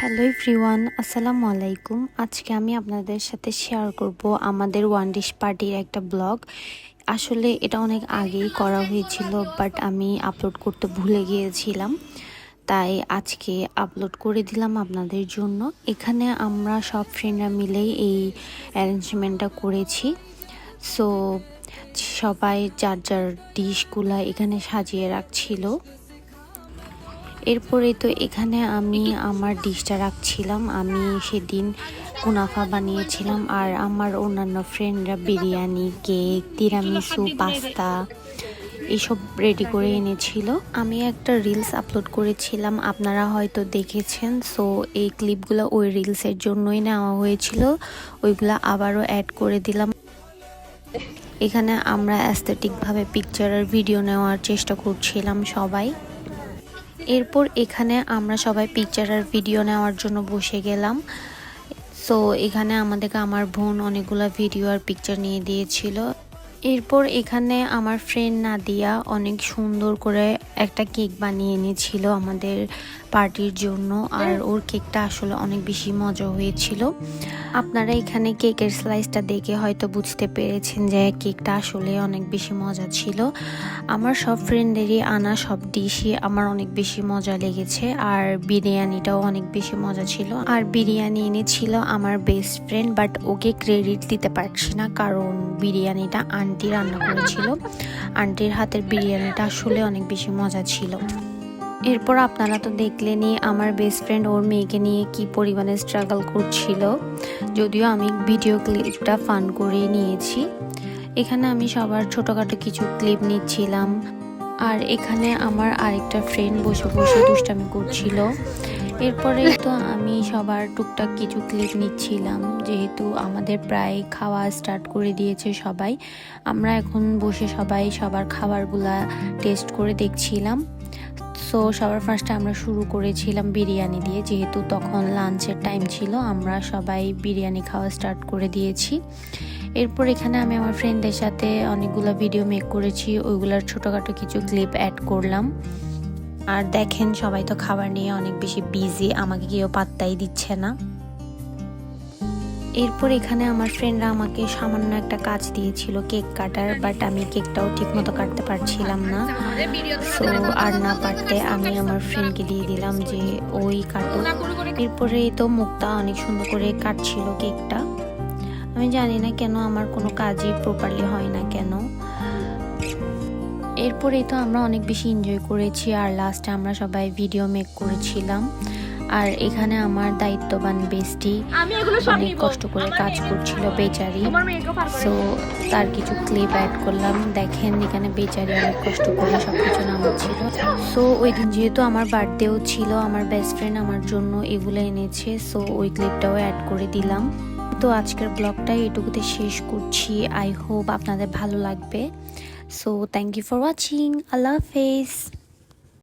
Hello everyone, আসসালামু আলাইকুম। আজকে আমি আপনাদের সাথে শেয়ার করব আমাদের ওয়ান ডিশ পার্টির একটা ব্লগ। আসলে এটা অনেক আগেই করা হয়েছিল, বাট আমি আপলোড করতে ভুলে গিয়েছিলাম, তাই আজকে আপলোড করে দিলাম আপনাদের জন্য। এখানে আমরা সব ফ্রেন্ডরা মিলেই এই অ্যারেঞ্জমেন্টটা করেছি। সো সবাই যার যার ডিশগুলা এখানে সাজিয়ে রাখছিল। এরপরে তো এখানে আমি আমার ডিশটা রাখছিলাম। আমি সেদিন কুনাফা বানিয়েছিলাম, আর আমার অন্যান্য ফ্রেন্ডরা বিরিয়ানি, কেক, তিরামিসু, পাস্তা এসব রেডি করে এনেছিল। আমি একটা রিলস আপলোড করেছিলাম, আপনারা হয়তো দেখেছেন। সো এই ক্লিপগুলো ওই রিলসের জন্যই নেওয়া হয়েছিল, ওইগুলো আবারও অ্যাড করে দিলাম। এখানে আমরা অ্যাস্থেটিকভাবে পিকচার আর ভিডিও নেওয়ার চেষ্টা করছিলাম সবাই। এরপর এখানে আমরা সবাই পিকচার আর ভিডিও নেওয়ার জন্য বসে গেলাম। সো এখানে আমাদেরকে আমার বোন অনেকগুলো ভিডিও আর পিকচার নিয়ে দিয়েছিল। এরপর এখানে আমার ফ্রেন্ড নাদিয়া অনেক সুন্দর করে একটা কেক বানিয়ে এনেছিল আমাদের পার্টির জন্য, আর ওর কেকটা আসলে অনেক বেশি মজা হয়েছিল। আপনারা এখানে কেকের স্লাইসটা দেখে হয়তো বুঝতে পেরেছেন যে কেকটা আসলে অনেক বেশি মজা ছিল। আমার সব ফ্রেন্ডেরই আনা সব ডিশই আমার অনেক বেশি মজা লেগেছে, আর বিরিয়ানিটাও অনেক বেশি মজা ছিল। আর বিরিয়ানি এনেছিল আমার best friend, but okay credit দিতে পারছি না, কারণ বিরিয়ানিটা আন্টি রান্না করেছিল। আন্টির হাতের বিরিয়ানিটা আসলে অনেক বেশি মজা ছিল। এরপর আপনারা তো দেখলেনই আমার বেস্ট ফ্রেন্ড ওর মেয়েকে নিয়ে কি পরিমাণে স্ট্রাগল করছিল, যদিও আমি ভিডিও ক্লিপটা ফান করে নিয়েছি। এখানে আমি সবার ছোটোখাটো কিছু ক্লিপ নিচ্ছিলাম, আর এখানে আমার আরেকটা ফ্রেন্ড বসে বসে দুষ্টামি করছিল। এরপরে তো আমি সবার টুকটাক কিছু ক্লিপ নিচ্ছিলাম, যেহেতু আমাদের প্রায় খাওয়া স্টার্ট করে দিয়েছে সবাই। আমরা এখন বসে সবাই সবার খাবারগুলা টেস্ট করে দেখছিলাম। সো সবার ফার্স্টে আমরা শুরু করেছিলাম বিরিয়ানি দিয়ে, যেহেতু তখন লাঞ্চের টাইম ছিল, আমরা সবাই বিরিয়ানি খাওয়া স্টার্ট করে দিয়েছি। এরপর এখানে আমি আমার ফ্রেন্ডদের সাথে অনেকগুলো ভিডিও মেক করেছি, ওইগুলোর ছোটোখাটো কিছু ক্লিপ অ্যাড করলাম। আর দেখেন সবাই তো খাবার নিয়ে অনেক বেশি বিজি, আমাকে কেউ পাত্তাই দিচ্ছে না। এরপর এখানে আমার ফ্রেন্ডরা আমাকে সামান্য একটা কাজ দিয়েছিল কেক কাটার, বাট আমি কেকটাও ঠিক মতো কাটতে পারছিলাম না। সো আর না পারতে আমি আমার ফ্রেন্ডকে দিয়ে দিলাম যে ওই কাটো। এরপরে তো মুখটা অনেক সুন্দর করে কাটছিল কেকটা। আমি জানি না কেন আমার কোনো কাজই প্রপারলি হয় না কেন। এরপরেই তো আমরা অনেক বেশি এনজয় করেছি, আর লাস্টে আমরা সবাই ভিডিও মেক করেছিলাম। আর এখানে আমার দায়িত্ববান বেস্টি অনেক কষ্ট করে কাজ করছিল বেচারি। সো তার কিছু ক্লিপ অ্যাড করলাম। দেখেন এখানে বেচারি অনেক কষ্ট করে সবকিছু নামাচ্ছিল। সো ওই দিন যেহেতু আমার বার্থডেও ছিল, আমার বেস্ট ফ্রেন্ড আমার জন্য এগুলো এনেছে, সো ওই ক্লিপটাও অ্যাড করে দিলাম। তো আজকের ব্লগটা এটুকুতে শেষ করছি। আই হোপ আপনাদের ভালো লাগবে। So thank you for watching. আল্লাহ হাফেজ।